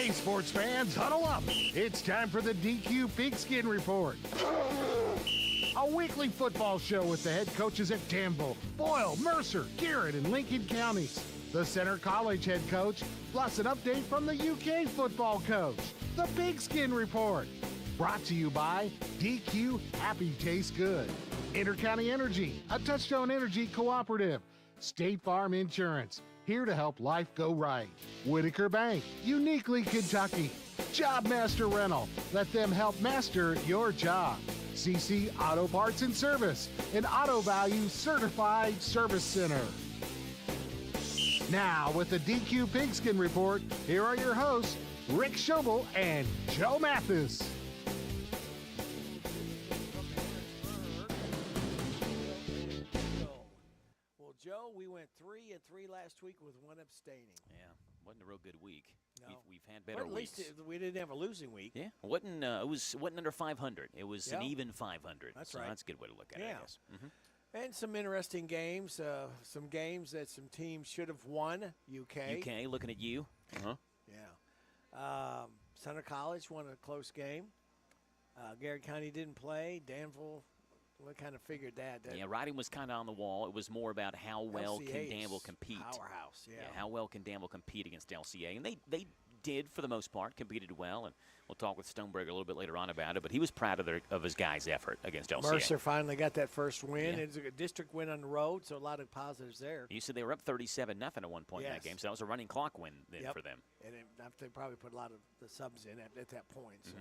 Hey, sports fans, huddle up. It's time for the DQ Pigskin Report. A weekly football show with the head coaches at Danville, Boyle, Mercer, Garrett, and Lincoln counties. The Center College head coach, plus an update from the UK football coach. The Pigskin Report. Brought to you by DQ Happy Tastes Good. Intercounty Energy, a Touchstone Energy cooperative. State Farm Insurance, here to help life go right. Whitaker Bank, uniquely Kentucky. Jobmaster Rental, let them help master your job. CC Auto Parts and Service, an Auto Value Certified Service Center. Now, with the DQ Pigskin Report, here are your hosts, Rick Schobel and Joe Mathis. Well, Joe, we went 3-3 last week with one abstaining. Yeah, wasn't a real good week. No. We've had better weeks. At least we didn't have a losing week. Yeah, it wasn't under 500. It was an even 500. That's so right. That's a good way to look at it, I guess. Mm-hmm. And some interesting games, some games that some teams should have won. UK, looking at you. Uh-huh. Yeah. Center College won a close game. Garrett County didn't play. Danville, we kind of figured that. Yeah, writing was kind of on the wall. It was more about how well can Danville compete. Powerhouse, yeah. How well can Danville compete against LCA? And they did, for the most part, competed well. And we'll talk with Stoneberger a little bit later on about it. But he was proud of his guys' effort against LCA. Mercer finally got that first win. Yeah. It's a district win on the road, so a lot of positives there. You said they were up 37-0 at one point in that game, so that was a running clock win then for them. And they probably put a lot of the subs in at that point. So.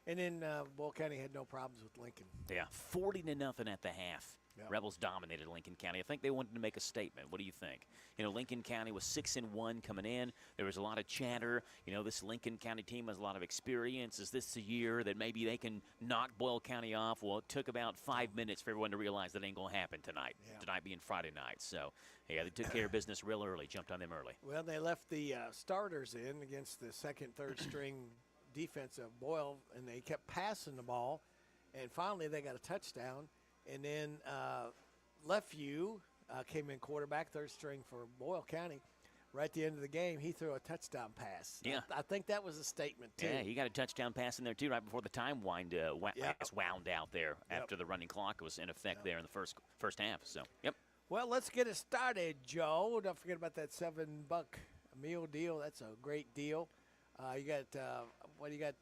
And then Boyle County had no problems with Lincoln. Yeah, 40-0 at the half. Yep. Rebels dominated Lincoln County. I think they wanted to make a statement. What do you think? Lincoln County was 6-1 coming in. There was a lot of chatter. This Lincoln County team has a lot of experience. Is this the year that maybe they can knock Boyle County off? Well, it took about 5 minutes for everyone to realize that ain't going to happen tonight. Yeah. Tonight being Friday night. So, yeah, they took care of business real early, jumped on them early. Well, they left the starters in against the second, third string defense of Boyle, and they kept passing the ball. And finally, they got a touchdown. And then Lefevue came in quarterback, third string for Boyle County. Right at the end of the game, he threw a touchdown pass. Yeah. I think that was a statement, too. Yeah, he got a touchdown pass in there, too, right before the time wound out there after the running clock was in effect there in the first half. So, yep. Well, let's get it started, Joe. Don't forget about that $7 meal deal. That's a great deal. You got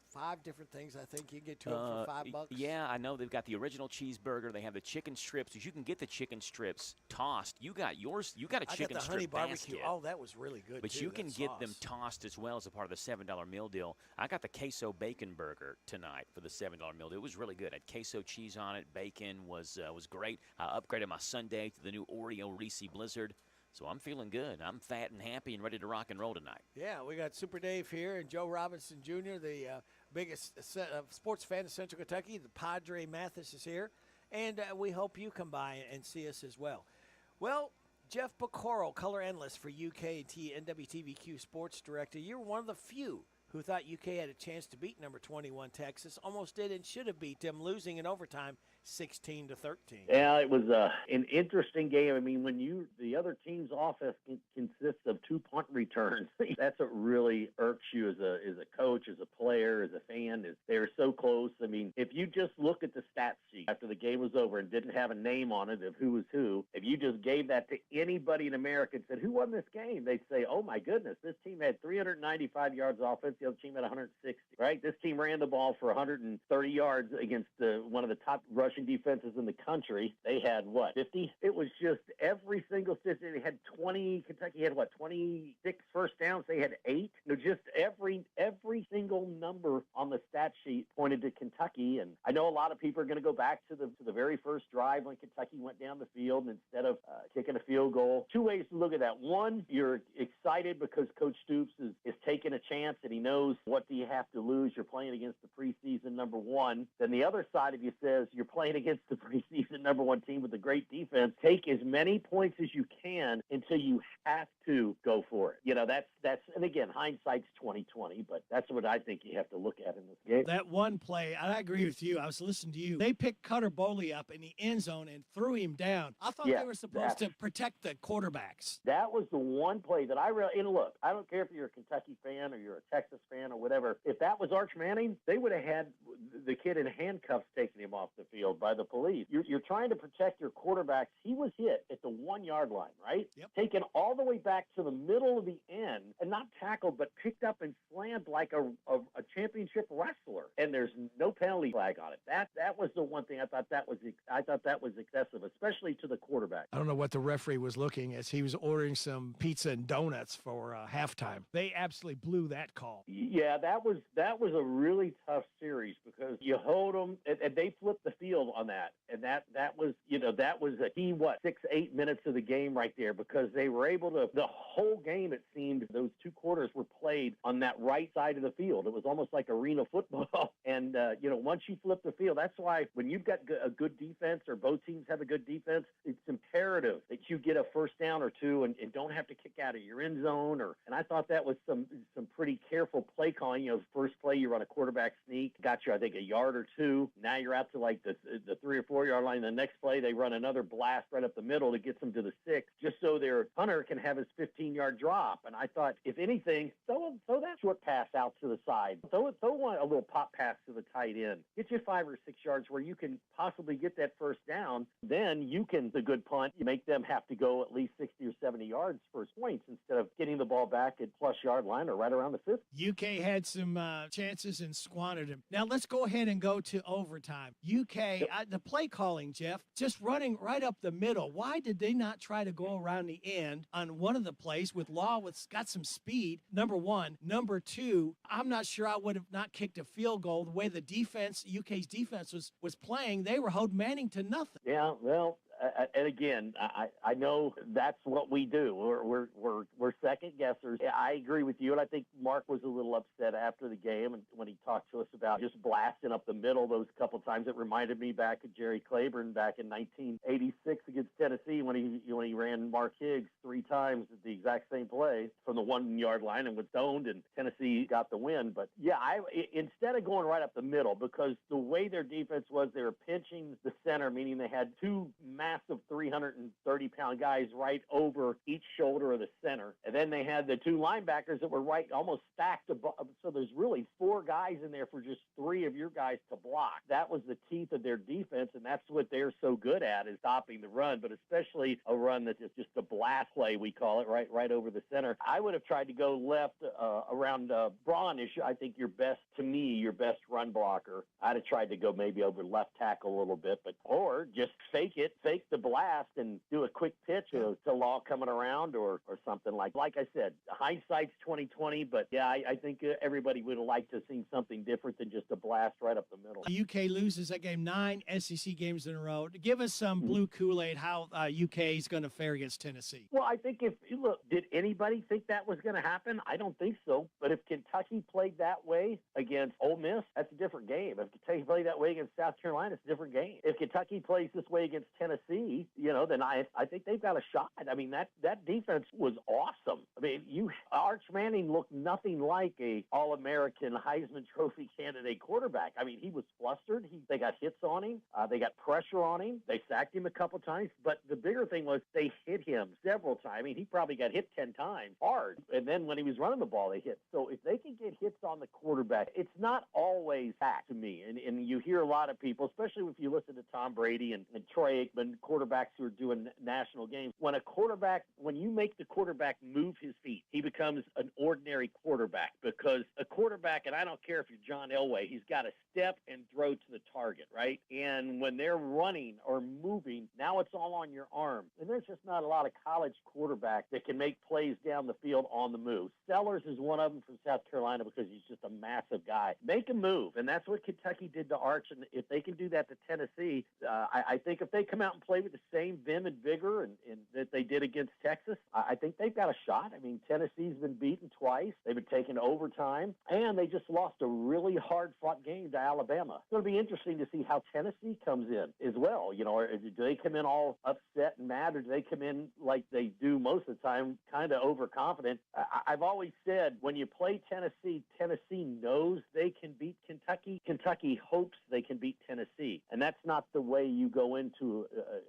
5 different things, I think. You can get 2 of them for $5. Yeah, I know. They've got the original cheeseburger. They have the chicken strips. You can get the chicken strips tossed. You got yours. You got a chicken strip honey barbecue. basket. Oh, that was really good, But too, you can get them tossed as well as a part of the $7 meal deal. I got the queso bacon burger tonight for the $7 meal deal. It was really good. It had queso cheese on it. Bacon was great. I upgraded my sundae to the new Oreo Reese Blizzard. So I'm feeling good. I'm fat and happy and ready to rock and roll tonight. Yeah, we got Super Dave here and Joe Robinson Jr., the biggest sports fan of Central Kentucky. The Padre Mathis is here. And we hope you come by and see us as well. Well, Jeff Pecoro, color analyst for UKT NWTVQ Sports Director. You're one of the few who thought UK had a chance to beat number 21 Texas. Almost did and should have beat them, losing in overtime 16-13. Yeah, it was an interesting game. I mean, when the other team's offense consists of 2 punt returns, that's what really irks you as a coach, as a player, as a fan. Is they're so close. I mean, if you just look at the stat sheet after the game was over and didn't have a name on it of who was who, if you just gave that to anybody in America and said, who won this game? They'd say, oh, my goodness, this team had 395 yards offense. The other team had 160, right? This team ran the ball for 130 yards against one of the top rushing defenses in the country. They had, 50? It was just every single system. They had 20. Kentucky had, 26 first downs. They had 8. Just every single number on the stat sheet pointed to Kentucky. And I know a lot of people are going to go back to the very first drive when Kentucky went down the field and instead of kicking a field goal. 2 ways to look at that. One, you're excited because Coach Stoops is taking a chance and he knows what do you have to lose. You're playing against the preseason number 1. Then the other side of you says you're playing playing against the preseason number one team with a great defense, take as many points as you can until you have to go for it. That's and again, hindsight's 20/20, but that's what I think you have to look at in this game. That one play, I agree with you. I was listening to you. They picked Cutter Boley up in the end zone and threw him down. I thought they were supposed to protect the quarterbacks. That was the one play that I really, and look, I don't care if you're a Kentucky fan or you're a Texas fan or whatever. If that was Arch Manning, they would have had the kid in handcuffs taking him off the field by the police. You're trying to protect your quarterbacks. He was hit at the 1 yard line, right? Yep. Taken all the way back to the middle of the end and not tackled, but picked up and slammed like a championship wrestler. And there's no penalty flag on it. That was the one thing I thought that was excessive, especially to the quarterback. I don't know what the referee was looking as he was ordering some pizza and donuts for halftime. They absolutely blew that call. Yeah, that was a really tough series because you hold them and they flipped the field on that, and that was a key 6-8 minutes of the game right there because they were able to the whole game. It seemed those two quarters were played on that right side of the field. It was almost like arena football, and once you flip the field, that's why when you've got a good defense or both teams have a good defense, it's imperative that you get a first down or two and don't have to kick out of your end zone. And I thought that was some pretty careful play calling. First play you run a quarterback sneak, got you I think a yard or two. Now you're out to like the 3 or 4 yard line. The next play they run another blast right up the middle to get them to the 6, just so their punter can have his 15-yard drop. And I thought, if anything, throw that short pass out to the side. Throw a little pop pass to the tight end. Get you 5 or 6 yards where you can possibly get that first down. Then you can, the good punt, you make them have to go at least 60 or 70 yards first points instead of getting the ball back at plus yard line or right around the 50. UK had some chances and squandered them. Now let's go ahead and go to overtime. UK, the play calling, Jeff, just running right up the middle. Why did they not try to go around the end on one of the plays with Law got some speed, number one. Number two, I'm not sure I would have not kicked a field goal the way the defense, UK's defense was playing. They were holding Manning to nothing. Yeah, well, and again, I know that's what we do. We're second guessers. I agree with you, and I think Mark was a little upset after the game, and when he talked to us about just blasting up the middle those couple times, it reminded me back of Jerry Claiborne back in 1986 against Tennessee when he ran Mark Higgs 3 times at the exact same play from the 1 yard line and was stoned, and Tennessee got the win. But yeah, instead of going right up the middle, because the way their defense was, they were pinching the center, meaning they had 2 massive 330-pound guys right over each shoulder of the center. And then they had the 2 linebackers that were right almost stacked above. So there's really 4 guys in there for just 3 of your guys to block. That was the teeth of their defense, and that's what they're so good at, is stopping the run, but especially a run that is just a blast play, we call it, right over the center. I would have tried to go left around Braun is, I think, your best run blocker. I'd have tried to go maybe over left tackle a little bit, or just fake the blast and do a quick pitch to Law coming around or something like I said, hindsight's 20/20, but yeah, I think everybody would have liked to have seen something different than just a blast right up the middle. UK loses that game 9 SEC games in a row. Give us some blue Kool-Aid how UK is going to fare against Tennessee. Well, I think did anybody think that was going to happen? I don't think so. But if Kentucky played that way against Ole Miss, that's a different game. If Kentucky played that way against South Carolina, it's a different game. If Kentucky plays this way against Tennessee, then I think they've got a shot. I mean, that defense was awesome. I mean, Arch Manning looked nothing like a All-American Heisman Trophy candidate quarterback. I mean, he was flustered. They got hits on him. They got pressure on him. They sacked him a couple times. But the bigger thing was they hit him several times. I mean, he probably got hit 10 times hard. And then when he was running the ball, they hit. So if they can get hits on the quarterback, it's not always that to me. And you hear a lot of people, especially if you listen to Tom Brady and Troy Aikman, quarterbacks who are doing national games. When you make the quarterback move his feet, he becomes an ordinary quarterback, because a quarterback, and I don't care if you're John Elway, he's got to step and throw to the target, right? And when they're running or moving, now it's all on your arm. And there's just not a lot of college quarterbacks that can make plays down the field on the move. Sellers is one of them from South Carolina because he's just a massive guy. Make a move, and that's what Kentucky did to Arch. And if they can do that to Tennessee, I think if they come out and play with the same vim and vigor and that they did against Texas, I think they've got a shot. I mean, Tennessee's been beaten twice. They've been taken to overtime, and they just lost a really hard-fought game to Alabama. It's going to be interesting to see how Tennessee comes in as well. You know, do they come in all upset and mad, or do they come in like they do most of the time, kind of overconfident? I've always said when you play Tennessee, Tennessee knows they can beat Kentucky. Kentucky hopes they can beat Tennessee, and that's not the way you go into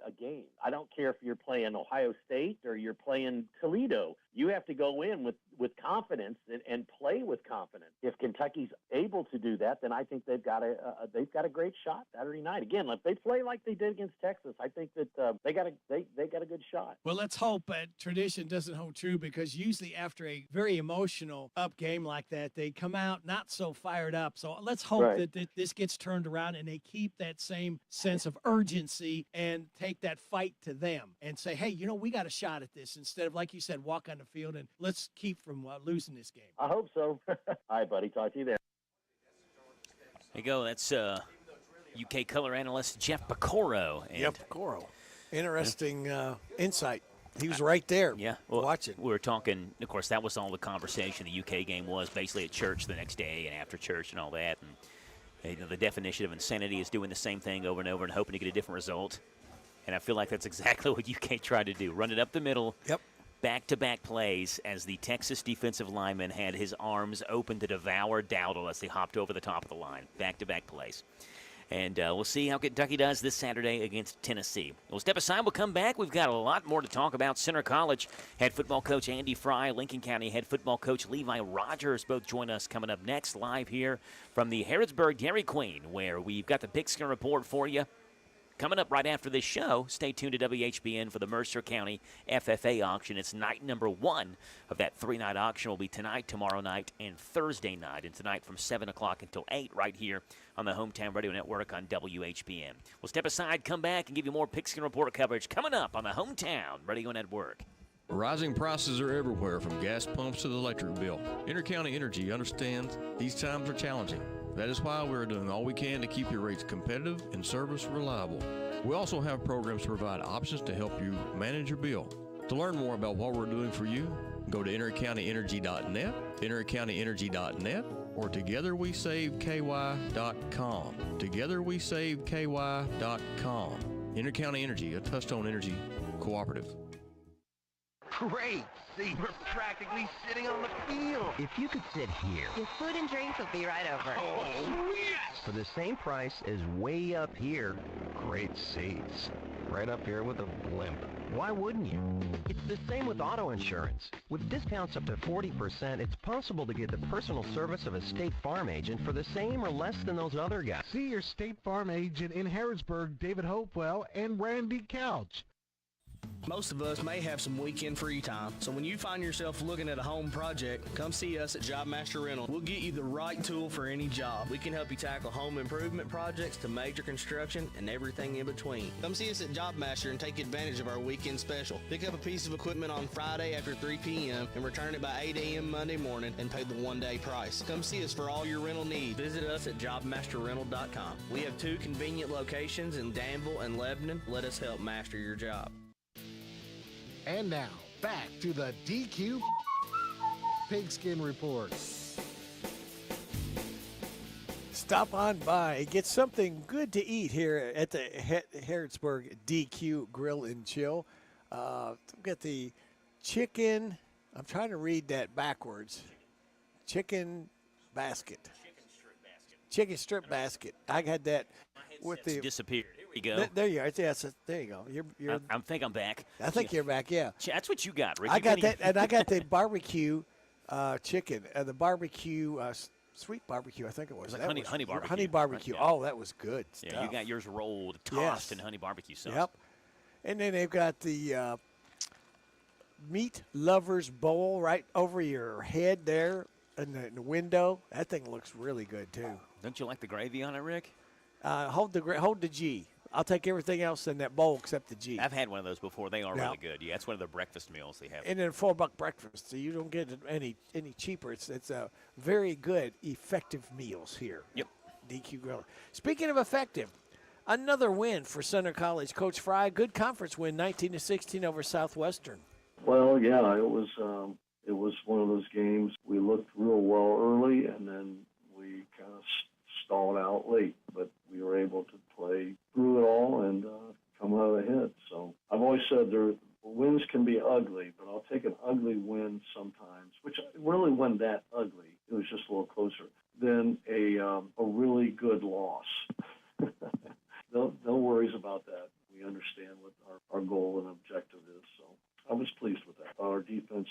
a game. I don't care if you're playing Ohio State or you're playing Toledo. You have to go in with confidence and play with confidence. If Kentucky's able to do that, then I think they've got a great shot Saturday night. Again, if they play like they did against Texas, I think that they got a good shot. Well, let's hope that tradition doesn't hold true, because usually after a very emotional up game like that, they come out not so fired up. So let's hope that this gets turned around and they keep that same sense of urgency and take that fight to them and say, hey, you know, we got a shot at this, instead of, like you said, walk on the field and let's keep from losing this game. I hope so. All right, buddy. Talk to you then. There you go. That's UK color analyst Jeff Pecoro. Pecoro. Interesting insight. He was right there. Yeah, well, watching. We were talking, of course, that was all the conversation. The UK game was basically at church the next day and after church and all that. And the definition of insanity is doing the same thing over and over and hoping to get a different result. And I feel like that's exactly what UK tried to do. Run it up the middle. Yep. Back-to-back plays as the Texas defensive lineman had his arms open to devour Dowdle as they hopped over the top of the line. Back-to-back plays. And we'll see how Kentucky does this Saturday against Tennessee. We'll step aside. We'll come back. We've got a lot more to talk about. Center College head football coach Andy Fry, Lincoln County head football coach Levi Rogers both join us coming up next live here from the Harrodsburg Dairy Queen, where we've got the Pigskin Report for you. Coming up right after this show, stay tuned to WHBN for the Mercer County FFA auction. It's night number 1 of that 3-night auction. Will be tonight, tomorrow night, and Thursday night. And tonight from 7 o'clock until 8 right here on the Hometown Radio Network on WHBN. We'll step aside, come back, and give you more Pigskin Report coverage coming up on the Hometown Radio Network. Rising prices are everywhere, from gas pumps to the electric bill. Intercounty Energy understands these times are challenging. That is why we're doing all we can to keep your rates competitive and service reliable. We also have programs to provide options to help you manage your bill. To learn more about what we're doing for you, go to intercountyenergy.net, intercountyenergy.net, or togetherwesaveky.com. Togetherwesaveky.com. Intercounty Energy, a Touchstone Energy cooperative. Great. See, we're practically sitting on the field. If you could sit here. Your food and drinks will be right over. Oh, yes! For the same price as way up here. Great seats. Right up here with a blimp. Why wouldn't you? It's the same with auto insurance. With discounts up to 40%, it's possible to get the personal service of a State Farm agent for the same or less than those other guys. See your State Farm agent in Harrodsburg, David Hopewell, and Randy Couch. Most of us may have some weekend free time, so when you find yourself looking at a home project, come see us at Job Master Rental. We'll get you the right tool for any job. We can help you tackle home improvement projects to major construction and everything in between. Come see us at Job Master and take advantage of our weekend special. Pick up a piece of equipment on Friday after 3 p.m. and return it by 8 a.m. Monday morning and pay the one-day price. Come see us for all your rental needs. Visit us at jobmasterrental.com. We have 2 convenient locations in Danville and Lebanon. Let us help master your job. And now, back to the DQ Pigskin Report. Stop on by. Get something good to eat here at the Harrodsburg DQ Grill and Chill. Get the chicken. I'm trying to read that backwards. Chicken basket. Chicken strip basket. I had that with the disappeared. Here we go. There you are. Yes, there you go. I think I'm back. I think you're back. Yeah. That's what you got, Rick. I got that, and I got the barbecue chicken, the barbecue. Sweet barbecue, I think it was. Like honey barbecue. Honey barbecue. Yeah. Oh, that was good stuff. Yeah, you got yours rolled, tossed in honey barbecue sauce. Yep. And then they've got the meat lovers bowl right over your head there in the window. That thing looks really good too. Don't you like the gravy on it, Rick? Hold the G. I'll take everything else in that bowl except the G. I've had one of those before. They are really good. Yeah, it's one of the breakfast meals they have. And then $4 breakfast, so you don't get it any cheaper. It's a very good, effective meals here. Yep. DQ Grill. Speaking of effective, Another win for Center College. Coach Fry, good conference win, 19-16 over Southwestern. Well, yeah, it was one of those games. We looked real well early, and then we kind of stalled out late. But we were able to play through it all and come out ahead. So I've always said wins can be ugly, but I'll take an ugly win sometimes, which really wasn't that ugly. It was just a little closer than a really good loss. No worries about that. We understand what our goal and objective is. So I was pleased with that. Our defense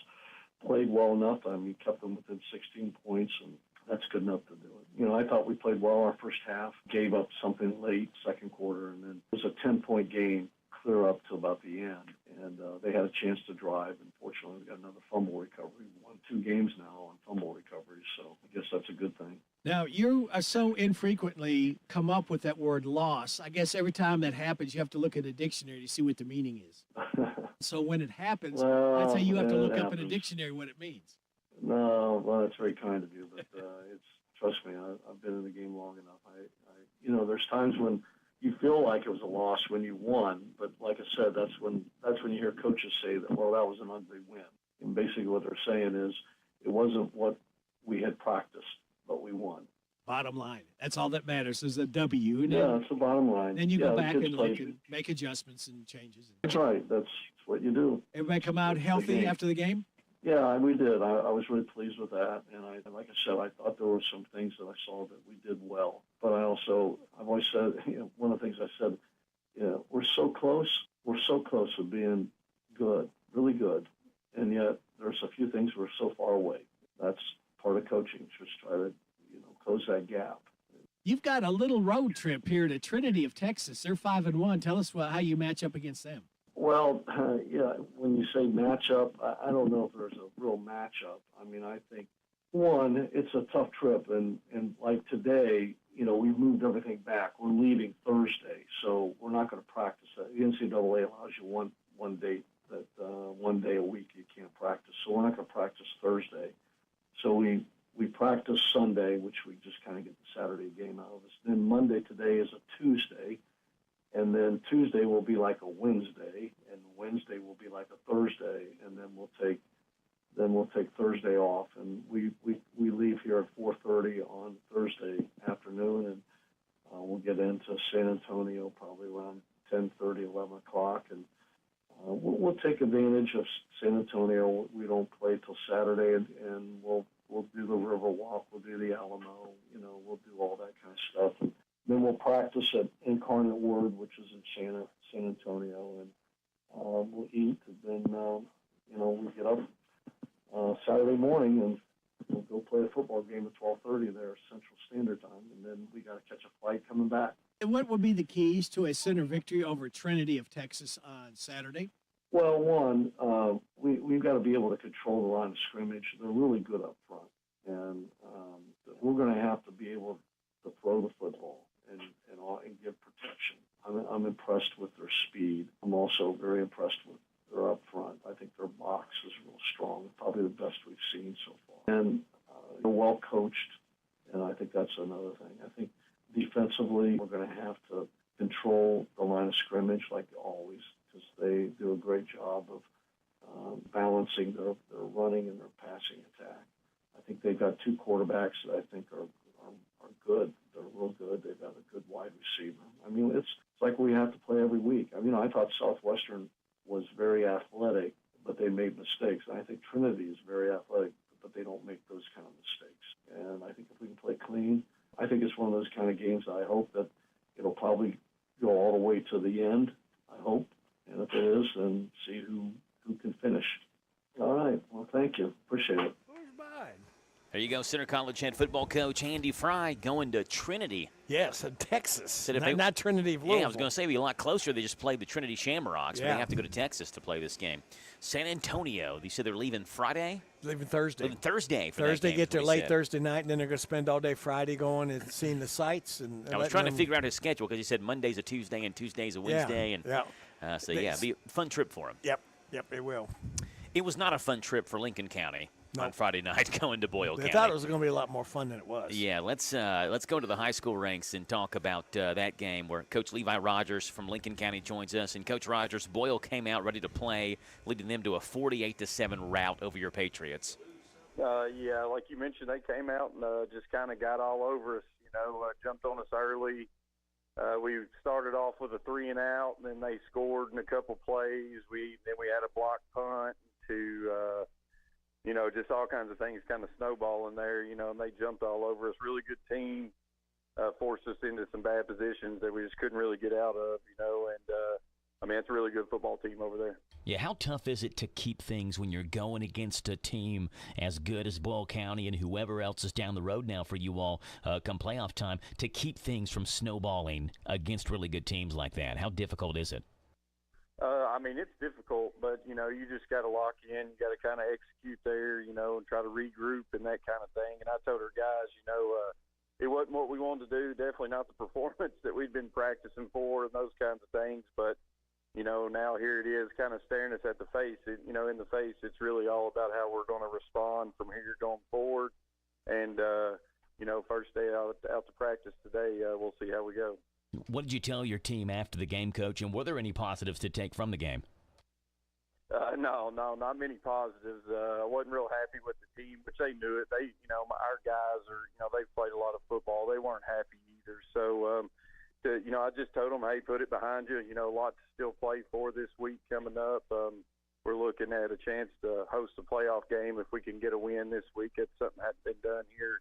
played well enough. I mean, kept them within 16 points, and that's good enough to do it. I thought we played well our first half, gave up something late, second quarter, and then it was a 10-point game clear up to about the end. And they had a chance to drive. Unfortunately, we got another fumble recovery. We won 2 games now on fumble recoveries, so I guess that's a good thing. Now, you so infrequently come up with that word loss. I guess every time that happens, you have to look at a dictionary to see what the meaning is. So when it happens, I'd say you have to look up in a dictionary what it means. No, well, that's very kind of you, but trust me, I've been in the game long enough. There's times when you feel like it was a loss when you won, but like I said, that's when you hear coaches say that, well, that was an ugly win. And basically what they're saying is it wasn't what we had practiced, but we won. Bottom line. That's all that matters is a W. Yeah, that's the bottom line. Then you go back and look and make adjustments and changes. That's right. That's what you do. Everybody come out healthy after the game? Yeah, we did. I was really pleased with that. And like I said, I thought there were some things that I saw that we did well. But I've always said, one of the things I said, we're so close. We're so close to being good, really good. And yet there's a few things we're so far away. That's part of coaching, just try to, close that gap. You've got a little road trip here to Trinity of Texas. They're 5-1. Tell us how you match up against them. Well, when you say matchup, I don't know if there's a real matchup. I mean, I think, one, it's a tough trip. And like today, we've moved everything back. We're leaving Thursday, so we're not going to practice that. The NCAA allows you one day a week you can't practice. So we're not going to practice Thursday. So we practice Sunday, which we just kind of get the Saturday game out of us. Then Monday today is a Tuesday. And then Tuesday will be like a Wednesday, and Wednesday will be like a Thursday, and then we'll take Thursday off, and we leave here at 4:30 on Thursday afternoon, and we'll get into San Antonio probably around 10:30, 11 o'clock, and we'll take advantage of San Antonio. We don't play till Saturday, and we'll do the Riverwalk, we'll do the Alamo, we'll do all that kind of stuff. And then we'll practice at Incarnate Word, which is in San Antonio, and we'll eat. And then, we get up Saturday morning and we'll go play a football game at 12:30 there, Central Standard Time, and then we got to catch a flight coming back. And what would be the keys to a Center victory over Trinity of Texas on Saturday? Well, one, we've got to be able to control the line of scrimmage. They're really good up front, and we're going to have to be able to throw the football and give protection. I'm impressed with their speed. I'm also very impressed with their up front. I think their box is real strong, probably the best we've seen so far. And they're well coached, and I think that's another thing. I think defensively, we're going to have to control the line of scrimmage like always, because they do a great job of balancing their running and their passing attack. I think they've got 2 quarterbacks that I think are good. They're real good. They've got a good wide receiver. I mean, it's like we have to play every week. I mean, I thought Southwestern was very athletic, but they made mistakes. And I think Trinity is very athletic, but they don't make those kind of mistakes. And I think if we can play clean, I think it's one of those kind of games that I hope that it'll probably go all the way to the end, I hope. And if it is, then see who can finish. All right. Well, thank you. Appreciate it. There you go, Center College head football coach Andy Fry going to Trinity. Yes, in Texas. Not Trinity of Louisville. Yeah, I was going to say, it'd be a lot closer. They just played the Trinity Shamrocks, but Yeah. they have to go to Texas to play this game. San Antonio, they said they're leaving Friday? Leaving Thursday. Leaving Thursday for Thursday, that game, get there we late said. Thursday night, and then they're going to spend all day Friday going and seeing the sights. And I was trying to figure out his schedule because he said Monday's a Tuesday and Tuesday's a Wednesday. Yeah. So, it'd be a fun trip for him. Yep, it will. It was not a fun trip for Lincoln County. on Friday night going to Boyle County. I thought it was going to be a lot more fun than it was. Yeah, let's go to the high school ranks and talk about that game where Coach Levi Rogers from Lincoln County joins us. And Coach Rogers, Boyle came out ready to play, leading them to a 48-7 rout over your Patriots. Yeah, like you mentioned, they came out and just kind of got all over us. Jumped on us early. We started off with a 3-and-out, and then they scored in a couple plays. Then we had a block punt to. Just all kinds of things kind of snowballing there, and they jumped all over us. Really good team, forced us into some bad positions that we just couldn't really get out of, and it's a really good football team over there. Yeah, how tough is it to keep things when you're going against a team as good as Boyle County and whoever else is down the road now for you all come playoff time, to keep things from snowballing against really good teams like that? How difficult is it? It's difficult, but, you just got to lock in. You got to kind of execute there, and try to regroup and that kind of thing. And I told our guys, it wasn't what we wanted to do, definitely not the performance that we'd been practicing for and those kinds of things. But, now here it is kind of staring us at the face. In the face, it's really all about how we're going to respond from here going forward. And, first day out to practice today, we'll see how we go. What did you tell your team after the game, Coach, and were there any positives to take from the game? No, not many positives. I wasn't real happy with the team, which they knew it. Our guys they've played a lot of football. They weren't happy either. So, I just told them, hey, put it behind you. A lot to still play for this week coming up. We're looking at a chance to host a playoff game if we can get a win this week. It's something that hasn't been done here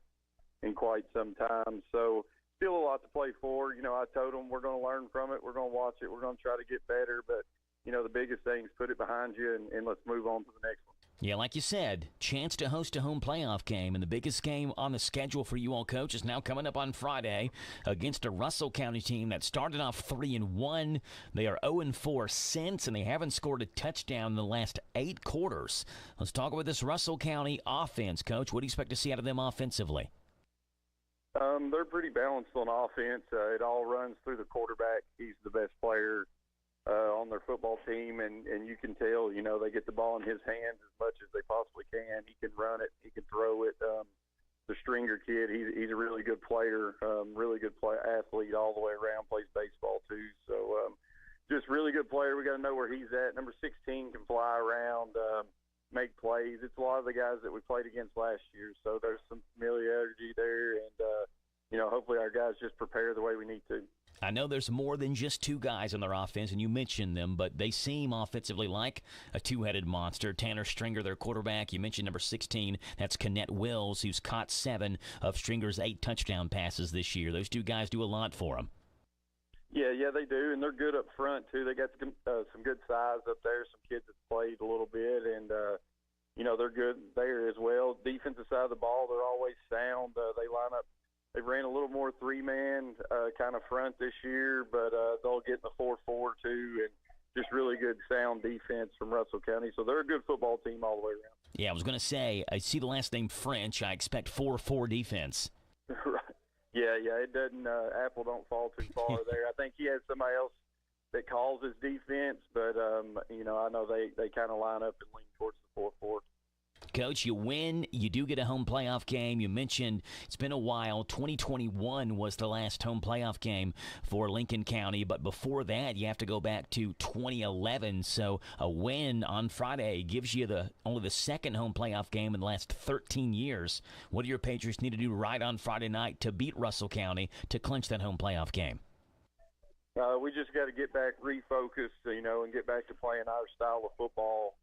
in quite some time. So, still a lot to play for. I told them we're going to learn from it. We're going to watch it. We're going to try to get better. But, the biggest thing is put it behind you and let's move on to the next one. Yeah, like you said, chance to host a home playoff game. And the biggest game on the schedule for you all, Coach, is now coming up on Friday against a Russell County team that started off 3-1. They are 0-4 since, and they haven't scored a touchdown in the last 8 quarters. Let's talk about this Russell County offense, Coach. What do you expect to see out of them offensively? They're pretty balanced on offense. It all runs through the quarterback. He's the best player on their football team, and you can tell, they get the ball in his hands as much as they possibly can. He can run it. He can throw it. The Stringer kid, he's a really good player, really good athlete all the way around, plays baseball too. So just really good player. We got to know where he's at. Number 16 can fly around, make plays. It's a lot of the guys that we played against last year, so there's some familiarity there, and hopefully our guys just prepare the way we need to. I know there's more than just 2 guys on their offense, and you mentioned them, but they seem offensively like a 2-headed monster. Tanner Stringer, their quarterback. You mentioned number 16. That's Kennett Wills, who's caught 7 of Stringer's 8 touchdown passes this year. Those 2 guys do a lot for him. Yeah, they do, and they're good up front, too. They got some good size up there, some kids that played a little bit, and, they're good there as well. Defensive side of the ball, they're always sound. They line up. They ran a little more 3-man kind of front this year, but they'll get in the 4-4 too, and just really good sound defense from Russell County. So they're a good football team all the way around. Yeah, I was going to say, I see the last name French. I expect 4-4 defense. Right. Yeah, it doesn't. Apple don't fall too far there. I think he has somebody else that calls his defense, but I know they kind of line up and lean towards the 4-4. Coach, you win. You do get a home playoff game. You mentioned it's been a while. 2021 was the last home playoff game for Lincoln County, but before that, you have to go back to 2011. So a win on Friday gives you only the second home playoff game in the last 13 years. What do your Patriots need to do right on Friday night to beat Russell County to clinch that home playoff game? We just got to get back refocused, and get back to playing our style of football.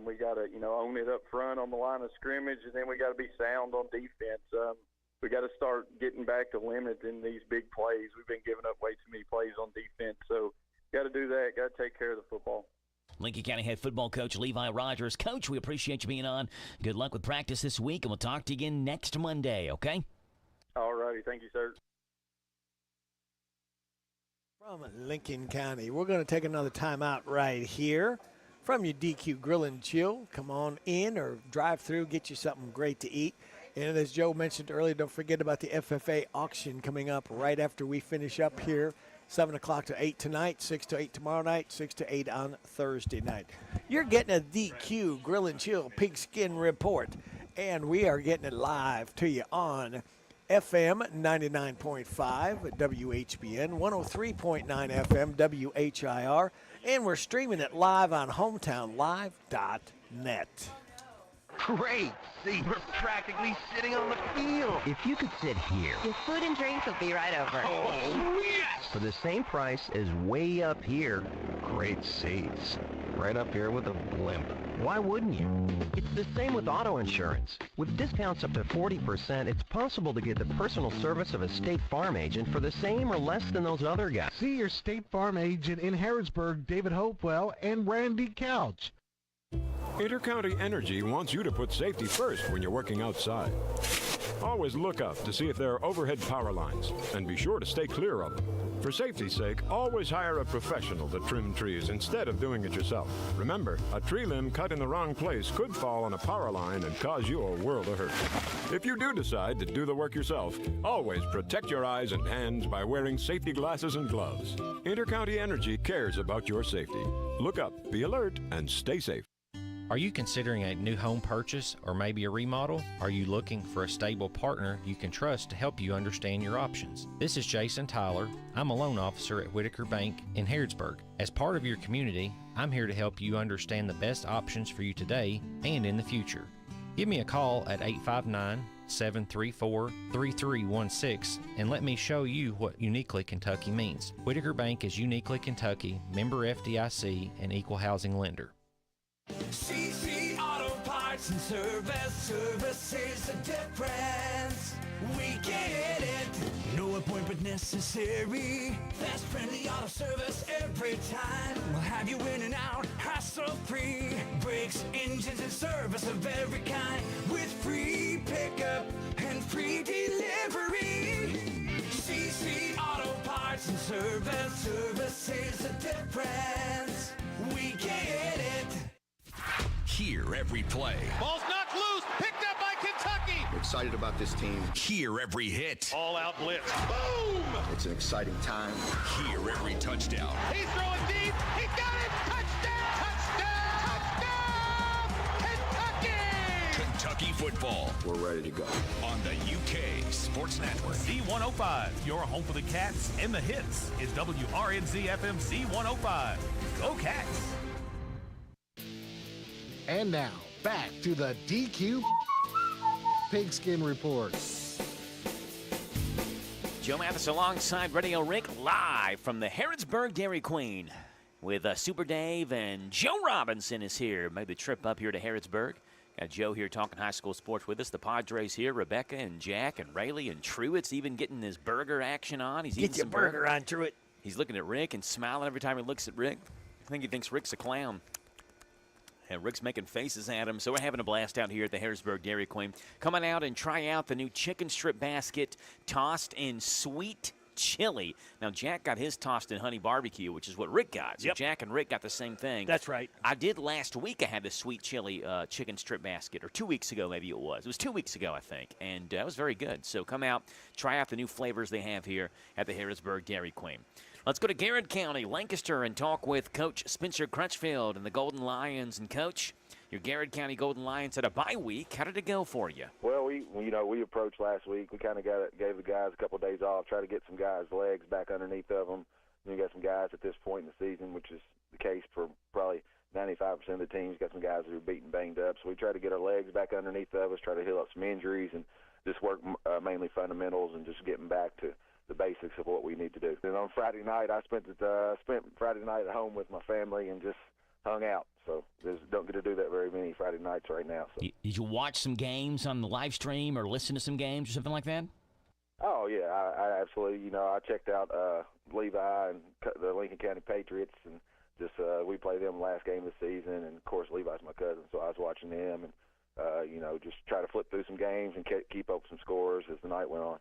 We got to, own it up front on the line of scrimmage, and then we got to be sound on defense. We got to start getting back to limiting these big plays. We've been giving up way too many plays on defense, so got to do that. Got to take care of the football. Lincoln County head football coach Levi Rogers. Coach, we appreciate you being on. Good luck with practice this week, and we'll talk to you again next Monday, okay? All righty. Thank you, sir. From Lincoln County, we're going to take another timeout right here. From your DQ Grill and Chill, come on in or drive through, get you something great to eat. And as Joe mentioned earlier, don't forget about the FFA auction coming up right after we finish up here 7 o'clock to 8 tonight, 6 to 8 tomorrow night, 6 to 8 on Thursday night. You're getting a DQ Grill and Chill Pigskin Report, and we are getting it live to you on FM 99.5 WHBN, 103.9 FM WHIR, and we're streaming it live on hometownlive.net. Great. See, we're practically sitting on the field. If you could sit here. Your food and drinks will be right over. Oh, yes! For the same price as way up here. Great seats. Right up here with a blimp. Why wouldn't you? It's the same with auto insurance. With discounts up to 40%, it's possible to get the personal service of a State Farm agent for the same or less than those other guys. See your State Farm agent in Harrodsburg, David Hopewell, and Randy Couch. Intercounty Energy wants you to put safety first when you're working outside. Always look up to see if there are overhead power lines, and be sure to stay clear of them. For safety's sake, always hire a professional to trim trees instead of doing it yourself. Remember, a tree limb cut in the wrong place could fall on a power line and cause you a world of hurt. If you do decide to do the work yourself, always protect your eyes and hands by wearing safety glasses and gloves. Intercounty Energy cares about your safety. Look up, be alert, and stay safe. Are you considering a new home purchase or maybe a remodel? Are you looking for a stable partner you can trust to help you understand your options? This is Jason Tyler. I'm a loan officer at Whitaker Bank in Harrodsburg. As part of your community, I'm here to help you understand the best options for you today and in the future. Give me a call at 859-734-3316 and let me show you what Uniquely Kentucky means. Whitaker Bank is Uniquely Kentucky, member FDIC, and equal housing lender. CC Auto Parts and Service is the difference. We get it. No appointment necessary. Fast, friendly auto service every time. We'll have you in and out, hassle-free. Brakes, engines, and service of every kind. With free pickup and free delivery. CC Auto Parts and Service is the difference. We get it. Hear every play. Ball's knocked loose, picked up by Kentucky. We're excited about this team. Hear every hit. All out blitz. Boom! It's an exciting time. Hear every touchdown. He's throwing deep. He got it. Touchdown! Touchdown! Touchdown! Kentucky! Kentucky football. We're ready to go. On the UK Sports Network. Z105, your home for the Cats and the hits, is WRNZ FM Z105. Go Cats! And now, back to the DQ Pigskin Report. Joe Mathis alongside Radio Rick, live from the Harrodsburg Dairy Queen with Super Dave, and Joe Robinson is here. Made the trip up here to Harrodsburg. Got Joe here talking high school sports with us. The Padres here, Rebecca and Jack and Rayleigh and Truitt's even getting his burger action on. He's eating some burger on, Truitt. He's looking at Rick and smiling every time he looks at Rick. I think he thinks Rick's a clown. And Rick's making faces at him, so we're having a blast out here at the Harrodsburg Dairy Queen. Come on out and try out the new chicken strip basket tossed in sweet chili. Now, Jack got his tossed in honey barbecue, which is what Rick got. So Jack and Rick got the same thing. That's right. I did last week. I had the sweet chili chicken strip basket, or 2 weeks ago maybe it was. It was 2 weeks ago, I think, and it was very good. So come out, try out the new flavors they have here at the Harrodsburg Dairy Queen. Let's go to Garrett County, Lancaster, and talk with Coach Spencer Crutchfield and the Golden Lions. And, Coach, your Garrett County Golden Lions had a bye week. How did it go for you? Well, we approached last week. We kind of gave the guys a couple of days off, try to get some guys' legs back underneath of them. You got some guys at this point in the season, which is the case for probably 95% of the teams. Got some guys who are beaten, banged up. So we try to get our legs back underneath of us, try to heal up some injuries, and just work mainly fundamentals and just getting back to the basics of what we need to do. And on Friday night, I spent Friday night at home with my family and just hung out. So don't get to do that very many Friday nights right now. So. Did you watch some games on the live stream or listen to some games or something like that? Oh, yeah, I absolutely. I checked out Levi and the Lincoln County Patriots, and just we played them last game of the season. And, of course, Levi's my cousin, so I was watching them and, just try to flip through some games and keep up some scores as the night went on.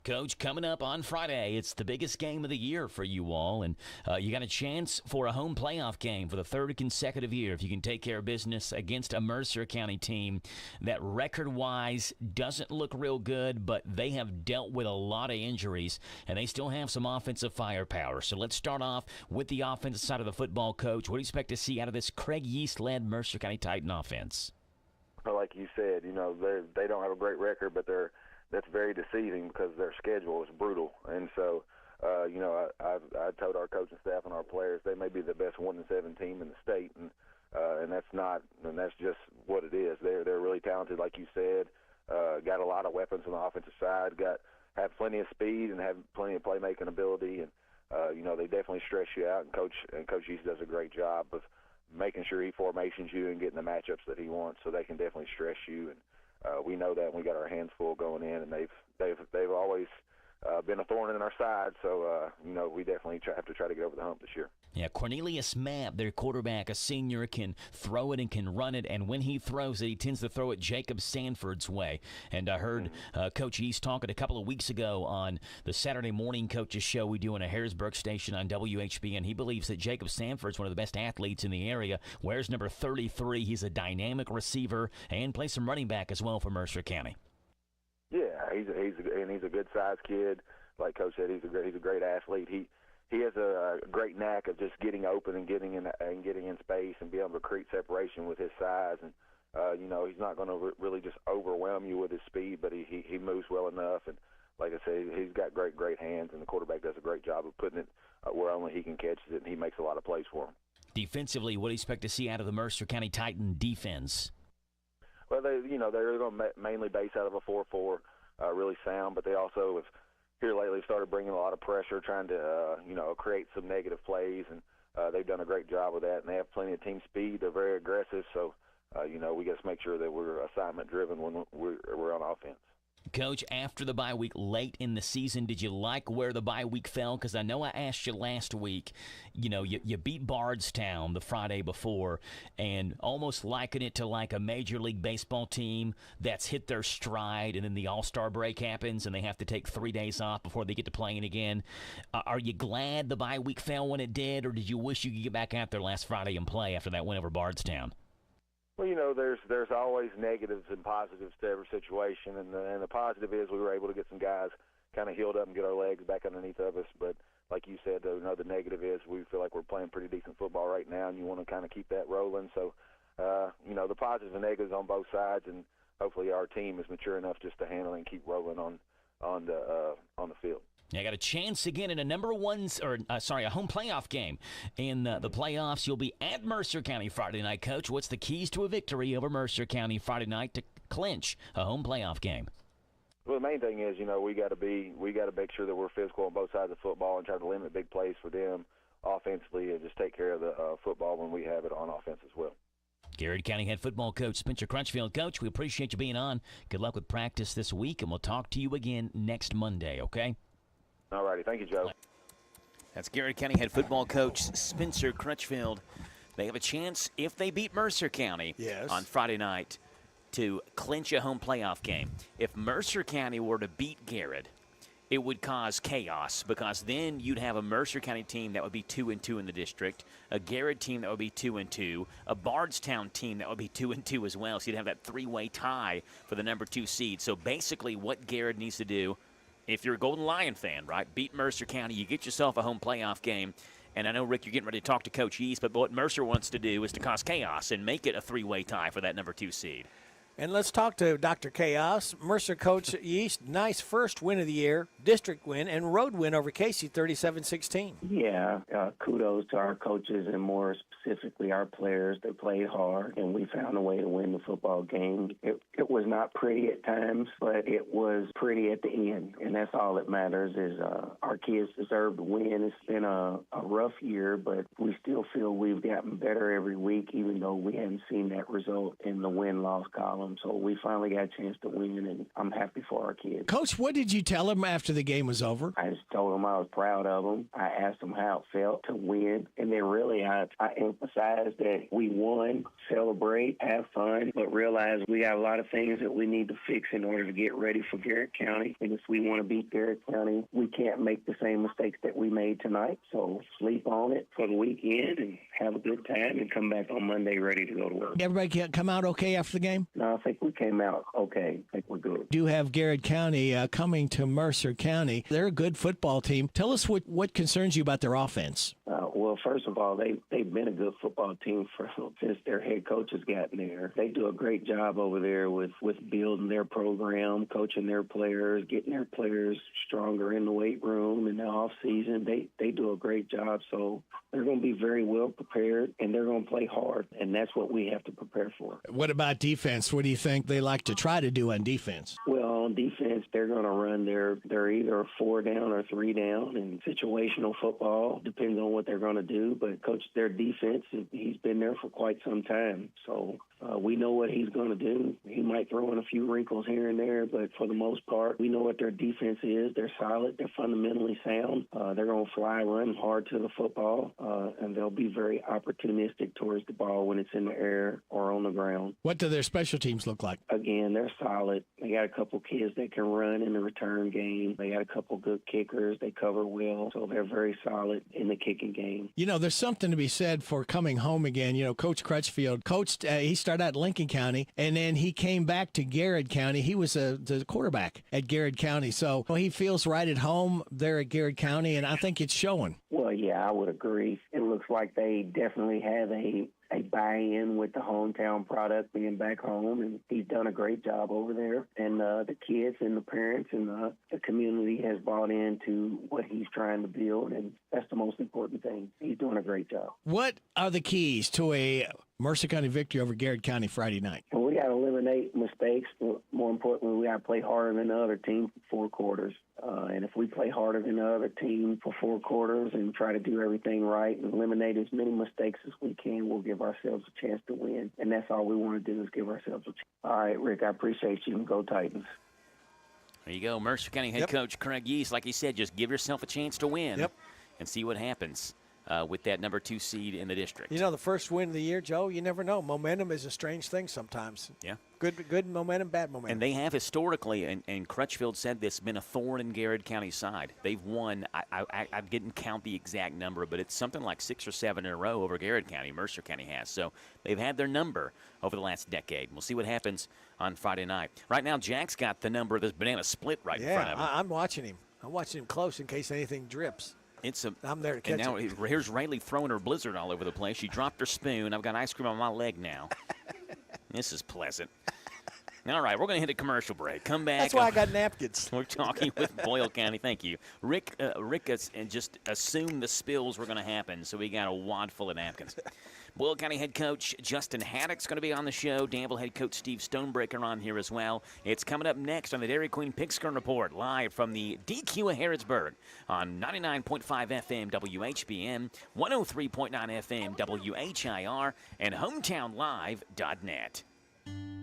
Coach, coming up on Friday, it's the biggest game of the year for you all, and you got a chance for a home playoff game for the third consecutive year if you can take care of business against a Mercer County team that record-wise doesn't look real good, but they have dealt with a lot of injuries, and they still have some offensive firepower. So let's start off with the offensive side of the football, Coach. What do you expect to see out of this Craig Yeast-led Mercer County Titan offense? Well, like you said, they don't have a great record, but that's very deceiving because their schedule is brutal. And so, I told our coaching staff and our players they may be the best 1-7 team in the state, and that's just what it is. They're really talented, like you said. Got a lot of weapons on the offensive side. Have plenty of speed and have plenty of playmaking ability, and they definitely stress you out. And Coach East does a great job of making sure he formations you and getting the matchups that he wants, so they can definitely stress you. And we know that, and we got our hands full going in, and they've always been a thorn in our side. So we definitely have to try to get over the hump this year. Yeah, Cornelius Mapp, their quarterback, a senior, can throw it and can run it, and when he throws it, he tends to throw it Jacob Sanford's way. And I heard Coach East talking a couple of weeks ago on the Saturday morning coaches show we do on a Harrodsburg station on WHBN. He believes that Jacob Sanford's one of the best athletes in the area. Wears number 33. He's a dynamic receiver and plays some running back as well for Mercer County. Yeah, he's a good-sized kid. Like Coach said, he's a great athlete. He has a great knack of just getting open and getting in space and being able to create separation with his size. And he's not going to really just overwhelm you with his speed, but he moves well enough. And like I said, he's got great hands, and the quarterback does a great job of putting it where only he can catch it, and he makes a lot of plays for him. Defensively, what do you expect to see out of the Mercer County Titan defense? Well, they're going to mainly base out of a 4-4, really sound, but they also have here lately started bringing a lot of pressure, trying to create some negative plays, and they've done a great job with that. And they have plenty of team speed. They're very aggressive, so we got to make sure that we're assignment driven when we're on offense. Coach, after the bye week late in the season, did you like where the bye week fell? Because I know I asked you last week, you beat Bardstown the Friday before and almost liken it to like a Major League Baseball team that's hit their stride and then the All-Star break happens and they have to take 3 days off before they get to playing again. Are you glad the bye week fell when it did, or did you wish you could get back out there last Friday and play after that win over Bardstown? Well, there's always negatives and positives to every situation, and the positive is we were able to get some guys kind of healed up and get our legs back underneath of us. But like you said, the negative is we feel like we're playing pretty decent football right now, and you want to kind of keep that rolling. So, the positives and negatives on both sides, and hopefully our team is mature enough just to handle and keep rolling on the field. You got a chance again in a a home playoff game. In the playoffs, you'll be at Mercer County Friday night. Coach, what's the keys to a victory over Mercer County Friday night to clinch a home playoff game? Well, the main thing is, we got to make sure that we're physical on both sides of football and try to limit big plays for them offensively and just take care of the football when we have it on offense as well. Garrett County head football coach Spencer Crutchfield. Coach, we appreciate you being on. Good luck with practice this week, and we'll talk to you again next Monday, okay? All righty. Thank you, Joe. That's Garrett County head football coach Spencer Crutchfield. They have a chance, if they beat Mercer County on Friday night, to clinch a home playoff game. If Mercer County were to beat Garrett, it would cause chaos because then you'd have a Mercer County team that would be 2-2 in the district, a Garrett team that would be 2-2, a Bardstown team that would be 2-2 as well. So you'd have that three-way tie for the number 2 seed. So basically what Garrett needs to do, if you're a Golden Lion fan, right, beat Mercer County, you get yourself a home playoff game. And I know, Rick, you're getting ready to talk to Coach East, but what Mercer wants to do is to cause chaos and make it a three-way tie for that number 2 seed. And let's talk to Dr. Chaos. Mercer Coach East, nice first win of the year, district win, and road win over Casey, 37-16. Yeah, kudos to our coaches and more specifically our players. They played hard, and we found a way to win the football game. It was not pretty at times, but it was pretty at the end, and that's all that matters is our kids deserve to win. It's been a rough year, but we still feel we've gotten better every week, even though we haven't seen that result in the win-loss column. them. So we finally got a chance to win, and I'm happy for our kids. Coach, what did you tell them after the game was over? I just told them I was proud of them. I asked them how it felt to win, and then really I emphasized that we won, celebrate, have fun, but realize we got a lot of things that we need to fix in order to get ready for Garrett County. And if we want to beat Garrett County, we can't make the same mistakes that we made tonight. So sleep on it for the weekend and have a good time and come back on Monday ready to go to work. Everybody come out okay after the game? No, I think we came out okay. I think we're good. Do have Garrett County coming to Mercer County. They're a good football team. Tell us what concerns you about their offense. Well, first of all, they've been a good football team since their head coach has gotten there. They do a great job over there with building their program, coaching their players, getting their players stronger in the weight room in the off season. They do a great job. So they're going to be very well prepared, and they're going to play hard, and that's what we have to prepare for. What about defense? What do you think they like to try to do on defense? Well, on defense, they're going to run they're either 4 down or 3 down, and situational football depends on what they're going to do. But coach, their defense, he's been there for quite some time, so we know what he's going to do. He might throw in a few wrinkles here and there, but for the most part, we know what their defense is. They're solid. They're fundamentally sound. They're going to fly, run hard to the football, and they'll be very opportunistic towards the ball when it's in the air or on the ground. What do their special teams look like? Again, they're solid. They got a couple kids that can run in the return game. They got a couple good kickers. They cover well, so they're very solid in the kicking game. You know, there's something to be said for coming home again. You know, Coach Crutchfield coached, he started out at Lincoln County, and then he came back to Garrett County. He was the quarterback at Garrett County, so he feels right at home there at Garrett County, and I think it's showing. Well, yeah, I would agree. It looks like they definitely have a buy-in with the hometown product being back home, and he's done a great job over there. And the kids and the parents and the community has bought into what he's trying to build, and that's the most important thing. He's doing a great job. What are the keys to a Mercer County victory over Garrett County Friday night? Well, we got to eliminate mistakes. More importantly, we got to play harder than the other team for 4 quarters. And if we play harder than the other team for 4 quarters and try to do everything right and eliminate as many mistakes as we can, we'll give ourselves a chance to win. And that's all we want to do is give ourselves a chance. All right, Rick, I appreciate you. Go Titans. There you go. Mercer County head coach Craig Yeast, like he said, just give yourself a chance to win and see what happens with that number 2 seed in the district. You know, the first win of the year, Joe, you never know. Momentum is a strange thing sometimes. Yeah. Good momentum, bad momentum. And they have historically, and Crutchfield said this, been a thorn in Garrett County's side. They've won, I didn't count the exact number, but it's something like 6 or 7 in a row over Garrett County, Mercer County has. So they've had their number over the last decade. We'll see what happens on Friday night. Right now, Jack's got the number of this banana split right in front of him. I'm watching him. I'm watching him close in case anything drips. I'm there to catch it. And now here's Rayleigh throwing her blizzard all over the place. She dropped her spoon. I've got ice cream on my leg now. This is pleasant. All right, we're going to hit a commercial break. Come back. That's why I got napkins. We're talking with Boyle County. Thank you. Rick just assumed the spills were going to happen, so we got a wad full of napkins. Boyle County head coach Justin Haddock's going to be on the show. Danville head coach Steve Stonebreaker on here as well. It's coming up next on the Dairy Queen Pigskin Report, live from the DQ of Harrodsburg on 99.5 FM WHBN, 103.9 FM WHIR, and hometownlive.net.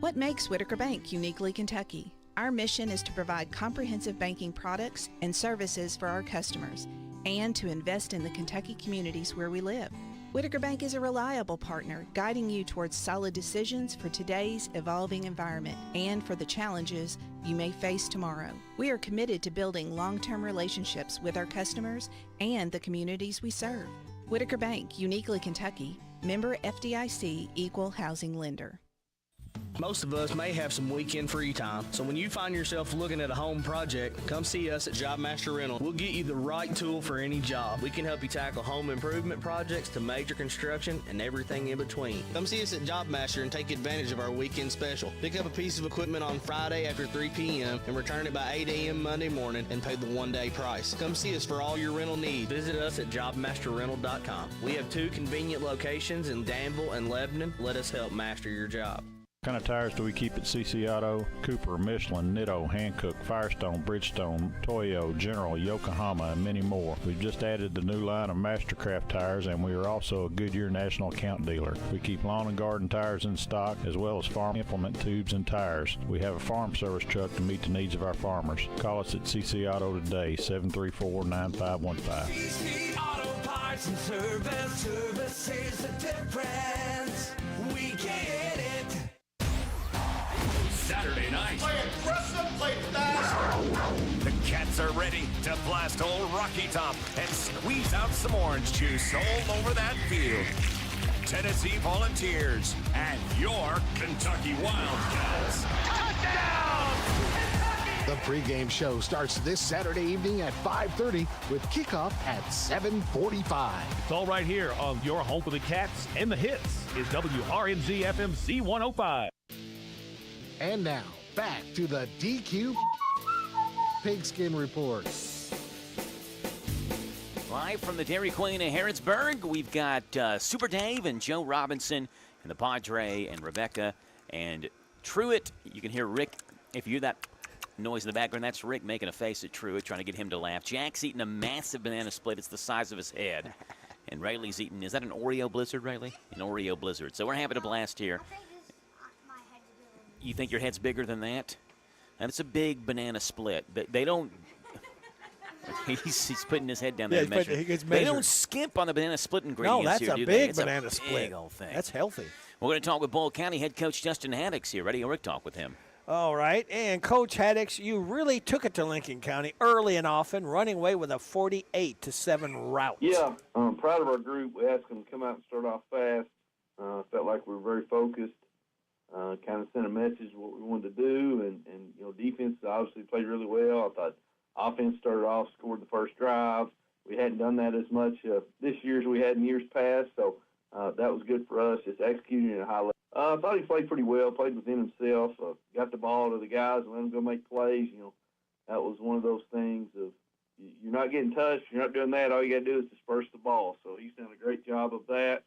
What makes Whitaker Bank uniquely Kentucky? Our mission is to provide comprehensive banking products and services for our customers and to invest in the Kentucky communities where we live. Whitaker Bank is a reliable partner, guiding you towards solid decisions for today's evolving environment and for the challenges you may face tomorrow. We are committed to building long-term relationships with our customers and the communities we serve. Whitaker Bank, uniquely Kentucky, member FDIC, equal housing lender. Most of us may have some weekend free time, so when you find yourself looking at a home project, come see us at Job Master Rental. We'll get you the right tool for any job. We can help you tackle home improvement projects to major construction and everything in between. Come see us at Job Master and take advantage of our weekend special. Pick up a piece of equipment on Friday after 3 p.m. and return it by 8 a.m. Monday morning and pay the one-day price. Come see us for all your rental needs. Visit us at jobmasterrental.com. We have 2 convenient locations in Danville and Lebanon. Let us help master your job. What kind of tires do we keep at CC Auto? Cooper, Michelin, Nitto, Hankook, Firestone, Bridgestone, Toyo, General, Yokohama, and many more. We've just added the new line of Mastercraft tires, and we are also a Goodyear National Account dealer. We keep lawn and garden tires in stock, as well as farm implement tubes and tires. We have a farm service truck to meet the needs of our farmers. Call us at CC Auto today, 734-9515. CC Auto Parts and Service. Service is the difference. We get it. Saturday night. Play aggressive, play fast. The Cats are ready to blast old Rocky Top and squeeze out some orange juice all over that field. Tennessee Volunteers and your Kentucky Wildcats. Touchdown! The pregame show starts this Saturday evening at 5:30 with kickoff at 7:45. It's all right here on your home for the Cats and the hits is WRNZ FM C105. And now, back to the DQ Pigskin Report. Live from the Dairy Queen in Harrodsburg, we've got Super Dave and Joe Robinson and the Padre and Rebecca and Truitt. You can hear Rick, if you hear that noise in the background, that's Rick making a face at Truitt, trying to get him to laugh. Jack's eating a massive banana split. It's the size of his head. And Rayleigh's eating, is that an Oreo Blizzard, Rayleigh? An Oreo Blizzard. So we're having a blast here. You think your head's bigger than that? And it's a big banana split. They don't. He's putting his head down there. They don't skimp on the banana split ingredients. No, that's here, a do big they? banana It's a split. big old thing. That's healthy. We're going to talk with Boyle County head coach Justin Haddix here. Ready? Rick, talk with him. All right, and Coach Haddix, you really took it to Lincoln County early and often, running away with a 48-7 rout. Yeah, I'm proud of our group. We asked them to come out and start off fast. Felt like we were very focused. Kind of sent a message what we wanted to do, and defense obviously played really well. I thought offense started off, scored the first drive. We hadn't done that as much this year as we had in years past, so that was good for us, just executing at a high level. I thought he played pretty well, played within himself, got the ball to the guys and let them go make plays. That was one of those things of you're not getting touched, you're not doing that. All you got to do is disperse the ball. So he's done a great job of that.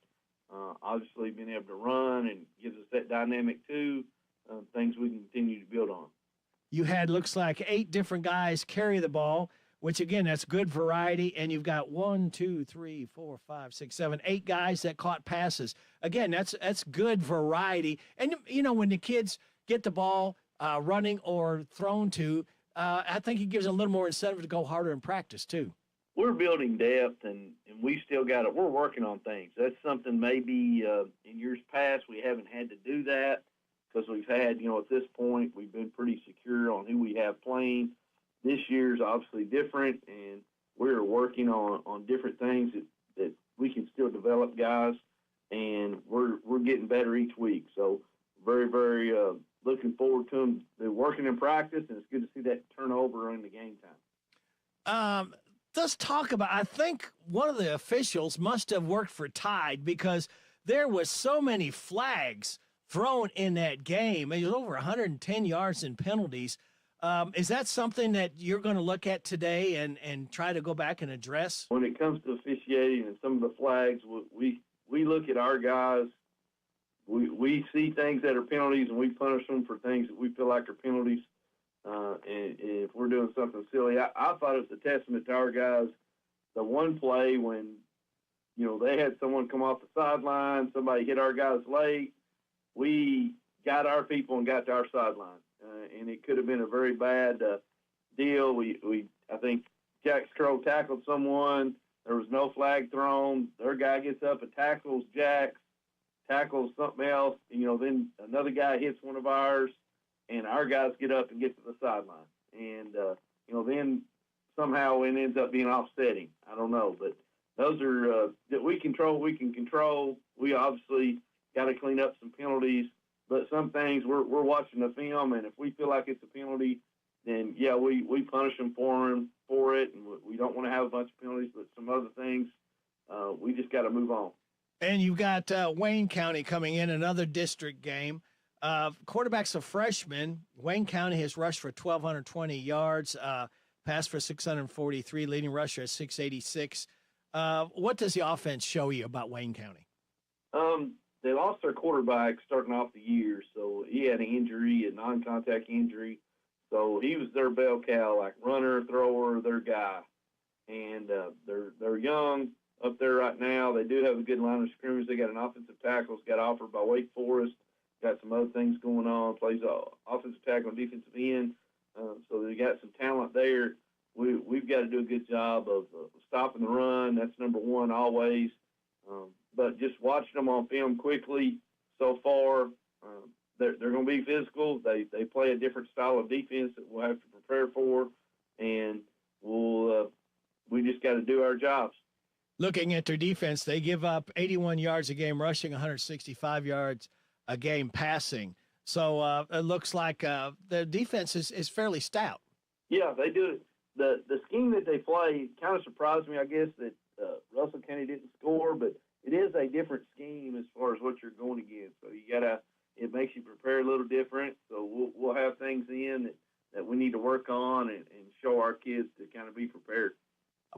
Obviously, being able to run and gives us that dynamic too, things we can continue to build on. You had, looks like, 8 different guys carry the ball, which, again, that's good variety. And you've got 8 guys that caught passes. Again, that's good variety. And, when the kids get the ball running or thrown to, I think it gives them a little more incentive to go harder in practice, too. We're building depth, and we still got it. We're working on things. That's something maybe in years past we haven't had to do that because we've had, at this point, we've been pretty secure on who we have playing. This year's obviously different, and we're working on different things that we can still develop guys, and we're getting better each week. So very, very looking forward to them. They're working in practice, and it's good to see that turnover in the game time. Let's talk about, I think one of the officials must have worked for Tide because there was so many flags thrown in that game. It was over 110 yards in penalties. Is that something that you're going to look at today and try to go back and address? When it comes to officiating and some of the flags, we look at our guys. We see things that are penalties, and we punish them for things that we feel like are penalties. And if we're doing something silly, I thought it was a testament to our guys. The one play when, they had someone come off the sideline, somebody hit our guys late, we got our people and got to our sideline. And it could have been a very bad deal. I think Jack Scroll tackled someone. There was no flag thrown. Their guy gets up and tackles Jack, tackles something else. Then another guy hits one of ours. And our guys get up and get to the sideline. And, then somehow it ends up being offsetting. I don't know. But those are that we control, we can control. We obviously got to clean up some penalties. But some things we're watching the film, and if we feel like it's a penalty, then, yeah, we punish them for it. And we don't want to have a bunch of penalties. But some other things, we just got to move on. And you've got Wayne County coming in, another district game. Quarterback's a freshman. Wayne County has rushed for 1,220 yards, passed for 643, leading rusher at 686. What does the offense show you about Wayne County? they lost their quarterback starting off the year, so he had an injury, a non-contact injury. So he was their bell cow, like runner, thrower, their guy. And they're young up there right now. They do have a good line of scrimmage. They got an offensive tackle that's got offered by Wake Forest. Got some other things going on. Plays offensive tackle and defensive end. So they got some talent there. We've got to do a good job of stopping the run. That's number one always. But just watching them on film quickly so far, they're going to be physical. They play a different style of defense that we'll have to prepare for, and we just got to do our jobs. Looking at their defense, they give up 81 yards a game rushing, 165 yards a game passing. So it looks like the defense is fairly stout. Yeah, they do. The scheme that they play kind of surprised me, I guess, that Russell County didn't score, but it is a different scheme as far as what you're going against. So it makes you prepare a little different. So we'll have things in that we need to work on and show our kids to kind of be prepared.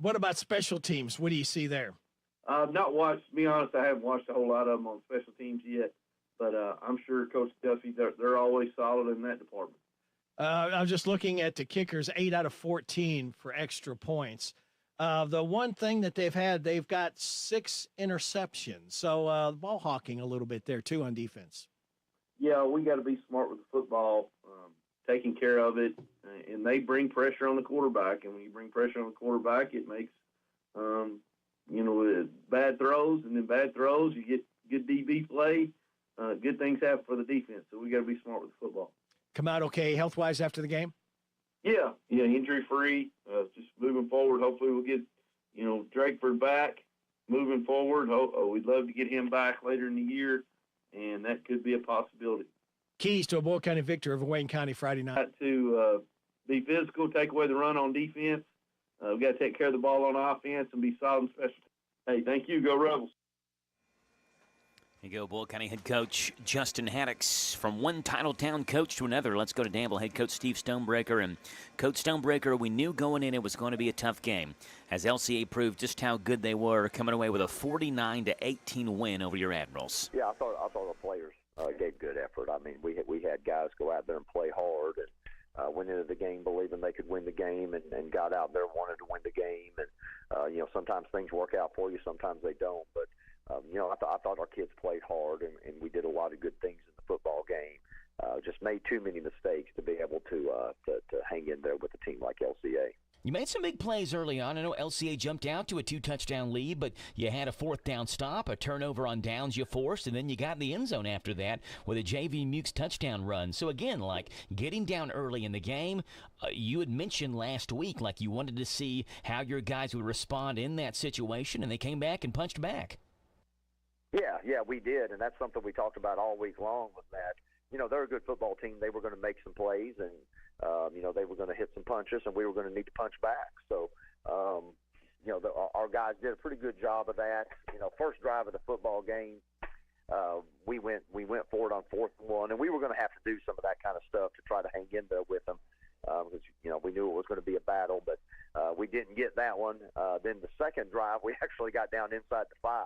What about special teams? What do you see there? I've not watched, to be honest, I haven't watched a whole lot of them on special teams yet, but I'm sure Coach Duffy, they're always solid in that department. I was just looking at the kickers, 8 out of 14 for extra points. The one thing that they've got 6 interceptions. So ball hawking a little bit there, too, on defense. Yeah, we got to be smart with the football, taking care of it, and they bring pressure on the quarterback. And when you bring pressure on the quarterback, it makes, bad throws, and then bad throws, you get good DB play. Good things happen for the defense, so we got to be smart with the football. Come out okay health-wise after the game? Yeah, injury-free, just moving forward. Hopefully we'll get, Drakeford back moving forward. We'd love to get him back later in the year, and that could be a possibility. Keys to a Boyle County victory over Wayne County Friday night. Got to be physical, take away the run on defense. We've got to take care of the ball on offense and be solid in special teams. Hey, thank you. Go Rebels. Here you go, Boyle County head coach Justin Haddix. From one Titletown coach to another, let's go to Danville head coach Steve Stonebreaker. And Coach Stonebreaker, we knew going in it was going to be a tough game, as LCA proved just how good they were, coming away with a 49-18 win over your Admirals. Yeah, I thought the players gave good effort. I mean, we had guys go out there and play hard and went into the game believing they could win the game and got out there wanted to win the game. And, sometimes things work out for you, sometimes they don't. But, I thought our kids played hard, and we did a lot of good things in the football game. Just made too many mistakes to be able to hang in there with a team like LCA. You made some big plays early on. I know LCA jumped out to a 2-touchdown lead, but you had a 4th down stop, a turnover on downs you forced, and then you got in the end zone after that with a JV Mukes touchdown run. So again, like getting down early in the game, you had mentioned last week like you wanted to see how your guys would respond in that situation, and they came back and punched back. Yeah, we did, and that's something we talked about all week long was that, they're a good football team. They were going to make some plays, and, they were going to hit some punches, and we were going to need to punch back. So, our guys did a pretty good job of that. First drive of the football game, we went for it on 4th and 1, and we were going to have to do some of that kind of stuff to try to hang in there with them because, we knew it was going to be a battle, but we didn't get that one. Then the second drive, we actually got down inside the 5.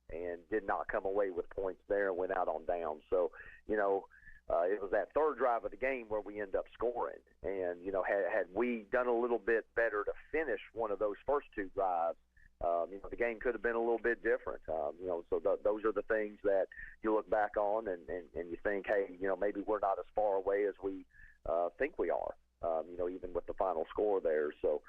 And did not come away with points there and went out on down. So, it was that third drive of the game where we end up scoring. And, had we done a little bit better to finish one of those first 2 drives, the game could have been a little bit different. So those are the things that you look back on and you think, hey, maybe we're not as far away as we think we are. Even with the final score there. So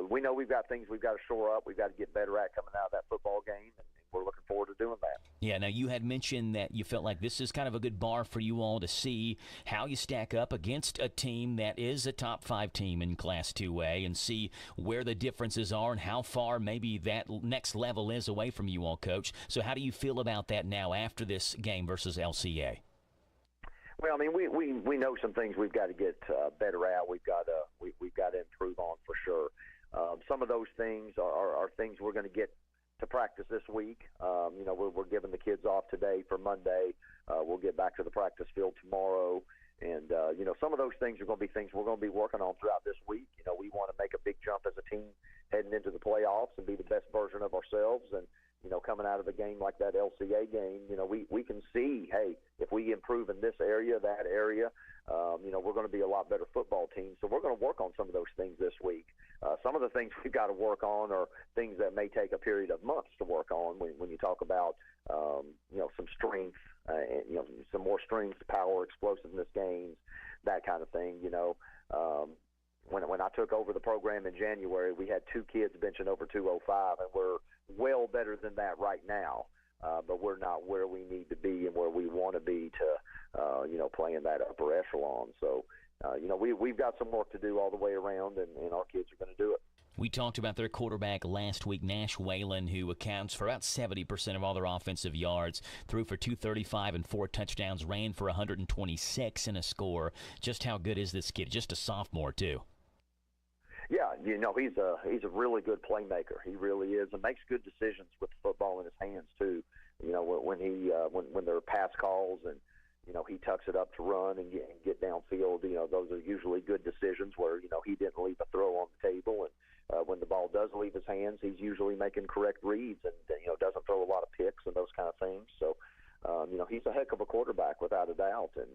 we know we've got things we've got to shore up. We've got to get better at coming out of that football game, and we're looking forward to doing that. Yeah, now you had mentioned that you felt like this is kind of a good bar for you all to see how you stack up against a team that is a top 5 team in Class 2A and see where the differences are and how far maybe that next level is away from you all, Coach. So how do you feel about that now after this game versus LCA? Well, I mean, we know some things we've got to get better at. We've got to improve on for sure. Some of those things are things we're going to get to practice this week. We're giving the kids off today for Monday. We'll get back to the practice field tomorrow. And, some of those things are going to be things we're going to be working on throughout this week. We want to make a big jump as a team heading into the playoffs and be the best version of ourselves. And, coming out of a game like that LCA game, we can see, hey, if we improve in this area, that area, we're going to be a lot better football team. So we're going to work on some of those things this week. Some of the things we've got to work on are things that may take a period of months to work on when you talk about, some strength, some more strength, power, explosiveness gains, that kind of thing, When I took over the program in January, we had 2 kids benching over 205, and we're well better than that right now. But we're not where we need to be and where we want to be to, play in that upper echelon. So, we've got some work to do all the way around, and our kids are going to do it. We talked about their quarterback last week, Nash Whalen, who accounts for about 70% of all their offensive yards, threw for 235 and 4 touchdowns, ran for 126 and a score. Just how good is this kid? Just a sophomore, too. Yeah, he's a really good playmaker. He really is, and makes good decisions with the football in his hands too. When there are pass calls and he tucks it up to run and get downfield. Those are usually good decisions where he didn't leave a throw on the table, and when the ball does leave his hands, he's usually making correct reads and doesn't throw a lot of picks and those kind of things. So he's a heck of a quarterback without a doubt, and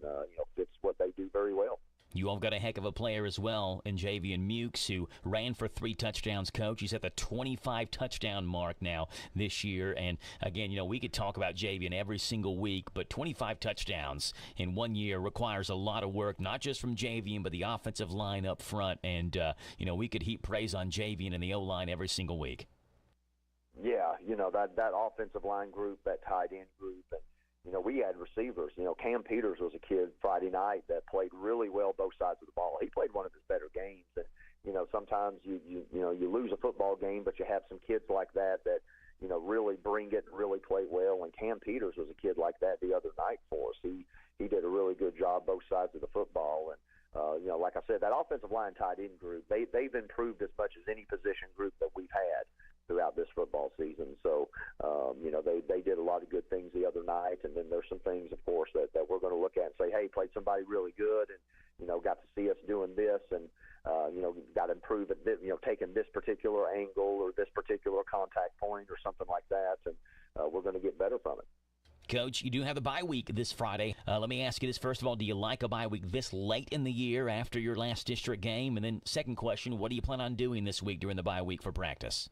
fits what they do very well. You all got a heck of a player as well in Javian Mukes, who ran for 3 touchdowns, Coach. He's at the 25-touchdown mark now this year. And, again, we could talk about Javian every single week, but 25 touchdowns in 1 year requires a lot of work, not just from Javian, but the offensive line up front. And, we could heap praise on Javian and the O-line every single week. Yeah, that offensive line group, that tight end group, and we had receivers. Cam Peters was a kid Friday night that played really well both sides of the ball. He played one of his better games. And, sometimes you lose a football game, but you have some kids like that really bring it and really play well. And Cam Peters was a kid like that the other night for us. He did a really good job both sides of the football. And, like I said, that offensive line tight end group, they've improved as much as any position group that we've had throughout this football season. So, they did a lot of good things the other night, and then there's some things, of course, that we're going to look at and say, hey, played somebody really good and, got to see us doing this and, got to improve at this, taking this particular angle or this particular contact point or something like that, and we're going to get better from it. Coach, you do have a bye week this Friday. Let me ask you this. First of all, do you like a bye week this late in the year after your last district game? And then second question, what do you plan on doing this week during the bye week for practice?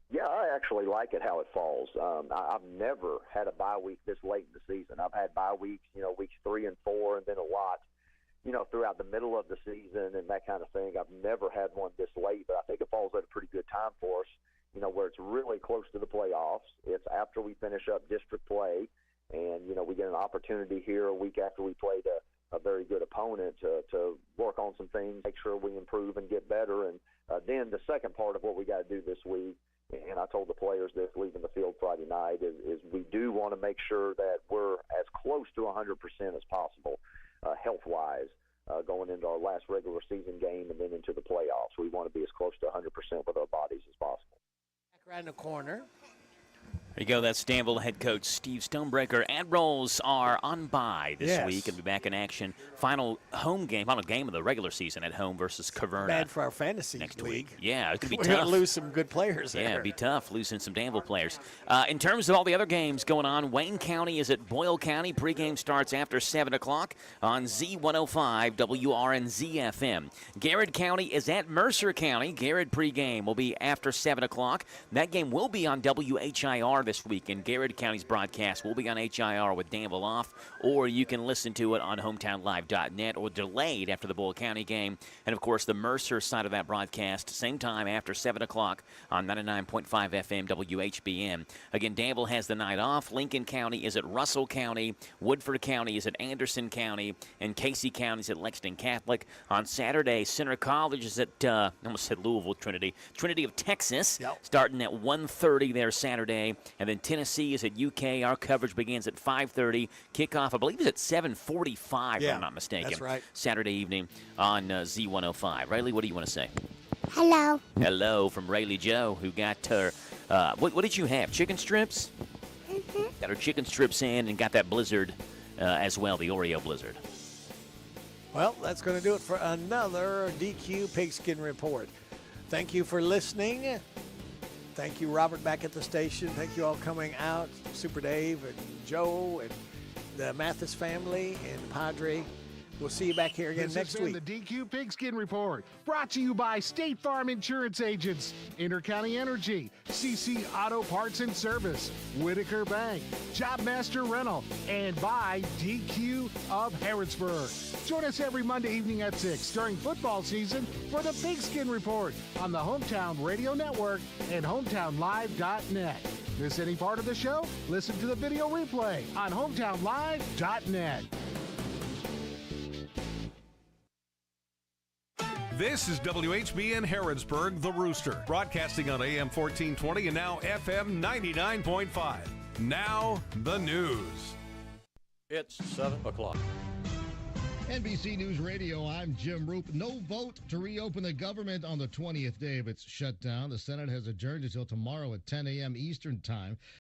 Yeah, I actually like it how it falls. I've never had a bye week this late in the season. I've had bye weeks, weeks 3 and 4, and then a lot, throughout the middle of the season and that kind of thing. I've never had one this late, but I think it falls at a pretty good time for us, where it's really close to the playoffs. It's after we finish up district play, and, we get an opportunity here a week after we played a very good opponent to work on some things, make sure we improve and get better. And then the second part of what we got to do this week, and I told the players this leaving the field Friday night, is we do want to make sure that we're as close to 100% as possible health-wise going into our last regular season game and then into the playoffs. We want to be as close to 100% with our bodies as possible. Back around the corner. There you go. That's Danville head coach Steve Stonebreaker. Admirals are on bye this week and be back in action. Final game of the regular season at home versus Caverna. Bad for our fantasy next league. week. Yeah, it could be We're tough. going to lose some good players there. Yeah, it'd be tough losing some Danville players. In terms of all the other games going on, Wayne County is at Boyle County. Pregame starts after 7 o'clock on Z105 WRNZ-FM. Garrett County is at Mercer County. Garrett pregame will be after 7 o'clock. That game will be on WHIR this week, and Garrett County's broadcast will be on HIR with Danville off, or you can listen to it on hometownlive.net or delayed after the Boyle County game. And, of course, the Mercer side of that broadcast, same time after 7 o'clock on 99.5 FM WHBN. Again, Danville has the night off. Lincoln County is at Russell County. Woodford County is at Anderson County. And Casey County is at Lexington Catholic. On Saturday, Center College is at, I almost said Louisville Trinity of Texas, starting at 1:30 there Saturday. And then Tennessee is at UK. Our coverage begins at 5:30. Kickoff, I believe, is at 7:45, if I'm not mistaken. That's right. Saturday evening on Z105. Riley, what do you want to say? Hello. Hello from Rayleigh Joe, who got her, what did you have, chicken strips? Mm-hmm. Got her chicken strips in and got that blizzard as well, the Oreo blizzard. Well, that's going to do it for another DQ Pigskin Report. Thank you for listening. Thank you, Robert, back at the station. Thank you all coming out. Super Dave and Joe and the Mathis family and Padre. We'll see you back here again next week. The DQ Pigskin Report, brought to you by State Farm Insurance Agents, Intercounty Energy, CC Auto Parts and Service, Whitaker Bank, Jobmaster Rental, and by DQ of Harrodsburg. Join us every Monday evening at 6 during football season for the Pigskin Report on the Hometown Radio Network and hometownlive.net. Miss any part of the show? Listen to the video replay on hometownlive.net. This is WHBN Harrodsburg, The Rooster, broadcasting on AM 1420 and now FM 99.5. Now, the news. It's 7 o'clock. NBC News Radio, I'm Jim Roop. No vote to reopen the government on the 20th day of its shutdown. The Senate has adjourned until tomorrow at 10 a.m. Eastern Time.